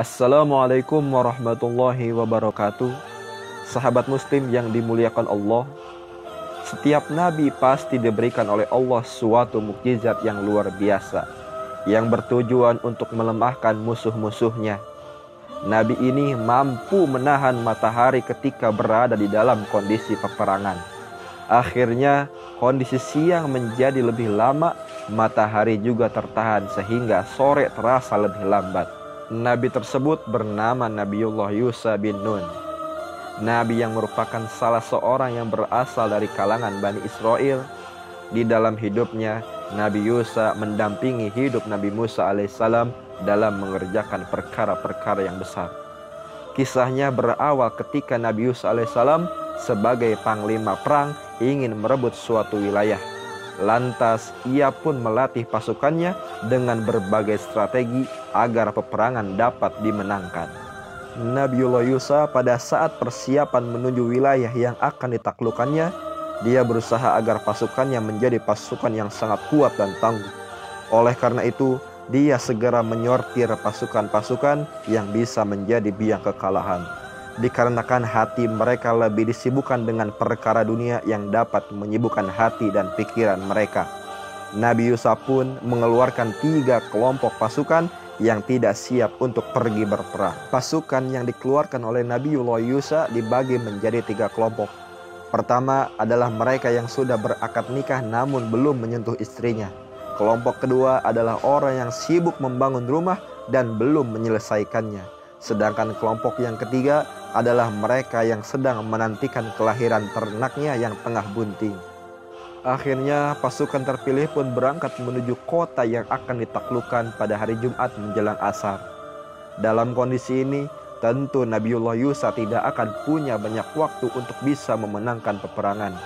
Assalamualaikum warahmatullahi wabarakatuh. Sahabat muslim yang dimuliakan Allah, setiap nabi pasti diberikan oleh Allah suatu mukjizat yang luar biasa yang bertujuan untuk melemahkan musuh-musuhnya. Nabi ini mampu menahan matahari ketika berada di dalam kondisi peperangan. Akhirnya kondisi siang menjadi lebih lama, matahari juga tertahan sehingga sore terasa lebih lambat. Nabi tersebut bernama Nabiullah Yusha bin Nun. Nabi yang merupakan salah seorang yang berasal dari kalangan Bani Israel. Di dalam hidupnya, Nabi Yusha mendampingi hidup Nabi Musa alaihissalam dalam mengerjakan perkara-perkara yang besar. Kisahnya berawal ketika Nabi Yusha alaihissalam sebagai panglima perang ingin merebut suatu wilayah. Lantas ia pun melatih pasukannya dengan berbagai strategi agar peperangan dapat dimenangkan. Nabiullah Yusha pada saat persiapan menuju wilayah yang akan ditaklukkannya, dia berusaha agar pasukannya menjadi pasukan yang sangat kuat dan tangguh. Oleh karena itu, dia segera menyortir pasukan-pasukan yang bisa menjadi biang kekalahan. Dikarenakan hati mereka lebih disibukkan dengan perkara dunia yang dapat menyibukkan hati dan pikiran mereka. Nabi Yusha pun mengeluarkan 3 kelompok pasukan yang tidak siap untuk pergi berperang. Pasukan yang dikeluarkan oleh Nabiullah Yusha dibagi menjadi 3 kelompok. Pertama adalah mereka yang sudah berakad nikah namun belum menyentuh istrinya. Kelompok kedua adalah orang yang sibuk membangun rumah dan belum menyelesaikannya. Sedangkan kelompok yang ketiga adalah mereka yang sedang menantikan kelahiran ternaknya yang tengah bunting. Akhirnya pasukan terpilih pun berangkat menuju kota yang akan ditaklukkan pada hari Jumat menjelang asar. Dalam kondisi ini, tentu Nabiullah Yusha tidak akan punya banyak waktu untuk bisa memenangkan peperangan.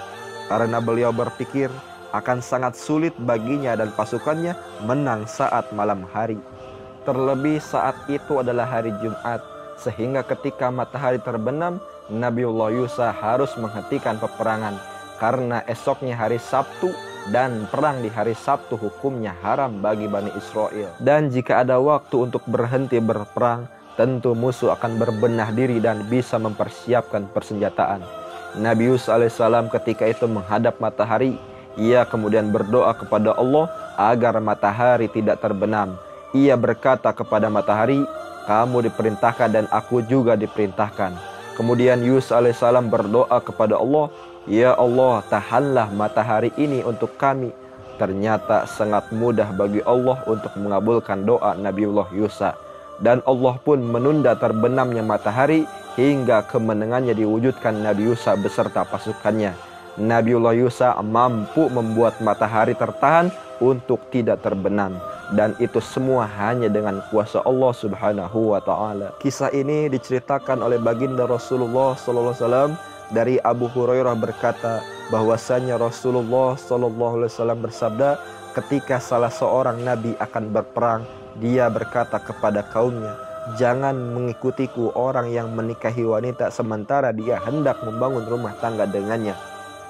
Karena beliau berpikir akan sangat sulit baginya dan pasukannya menang saat malam hari. Terlebih saat itu adalah hari Jumat, sehingga ketika matahari terbenam, Nabiullah Yusha harus menghentikan peperangan. Karena esoknya hari Sabtu dan perang di hari Sabtu hukumnya haram bagi Bani Israel. Dan jika ada waktu untuk berhenti berperang, tentu musuh akan berbenah diri dan bisa mempersiapkan persenjataan. Nabi Yusha alaihissalam ketika itu menghadap matahari. Ia kemudian berdoa kepada Allah agar matahari tidak terbenam. Ia berkata kepada matahari, "Kamu diperintahkan dan aku juga diperintahkan." Kemudian Yusha alaihissalam berdoa kepada Allah, "Ya Allah, tahanlah matahari ini untuk kami." Ternyata sangat mudah bagi Allah untuk mengabulkan doa Nabiullah Yusha. Dan Allah pun menunda terbenamnya matahari hingga kemenangannya diwujudkan Nabi Yusha beserta pasukannya. Nabiullah Yusha mampu membuat matahari tertahan untuk tidak terbenam. Dan itu semua hanya dengan kuasa Allah subhanahu wa ta'ala. Kisah ini diceritakan oleh baginda Rasulullah SAW dari Abu Hurairah berkata bahwasanya Rasulullah SAW bersabda, ketika salah seorang nabi akan berperang, dia berkata kepada kaumnya, "Jangan mengikutiku orang yang menikahi wanita sementara dia hendak membangun rumah tangga dengannya.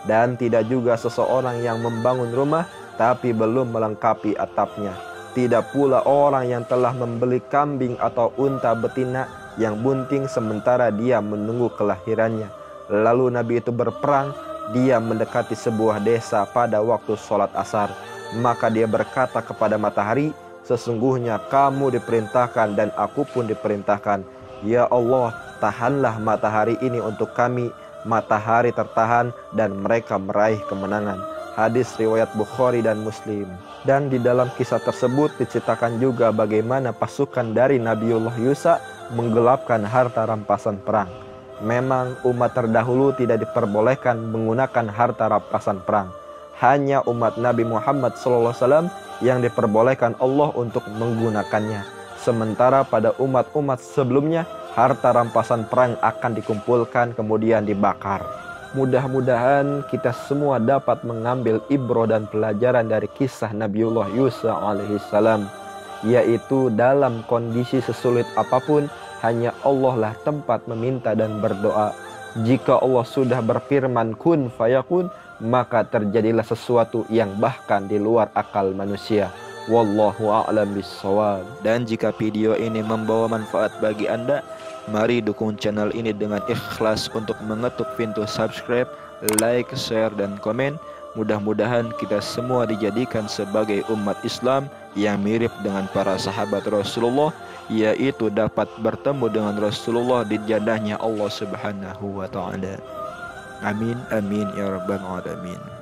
Dan tidak juga seseorang yang membangun rumah tapi belum melengkapi atapnya. Tidak pula orang yang telah membeli kambing atau unta betina yang bunting sementara dia menunggu kelahirannya." Lalu Nabi itu berperang. Dia mendekati sebuah desa pada waktu sholat asar. Maka dia berkata kepada matahari, "Sesungguhnya kamu diperintahkan dan aku pun diperintahkan. Ya Allah, tahanlah matahari ini untuk kami." Matahari tertahan dan mereka meraih kemenangan. Hadis riwayat Bukhari dan Muslim. Dan di dalam kisah tersebut diceritakan juga bagaimana pasukan dari Nabiullah Yusha menggelapkan harta rampasan perang. Memang umat terdahulu tidak diperbolehkan menggunakan harta rampasan perang. Hanya umat Nabi Muhammad SAW yang diperbolehkan Allah untuk menggunakannya. Sementara pada umat-umat sebelumnya, harta rampasan perang akan dikumpulkan kemudian dibakar. Mudah-mudahan kita semua dapat mengambil ibroh dan pelajaran dari kisah Nabiullah Yusha alaihissalam, yaitu dalam kondisi sesulit apapun, hanya Allah lah tempat meminta dan berdoa. Jika Allah sudah berfirman kun fayakun, maka terjadilah sesuatu yang bahkan di luar akal manusia. Wallahu a'lam bissawab. Dan jika video ini membawa manfaat bagi Anda, mari dukung channel ini dengan ikhlas untuk mengetuk pintu subscribe, like, share, dan komen. Mudah-mudahan kita semua dijadikan sebagai umat Islam yang mirip dengan para sahabat Rasulullah, yaitu dapat bertemu dengan Rasulullah di jannahnya Allah Subhanahu wa ta'ala. Amin amin ya rabbal alamin.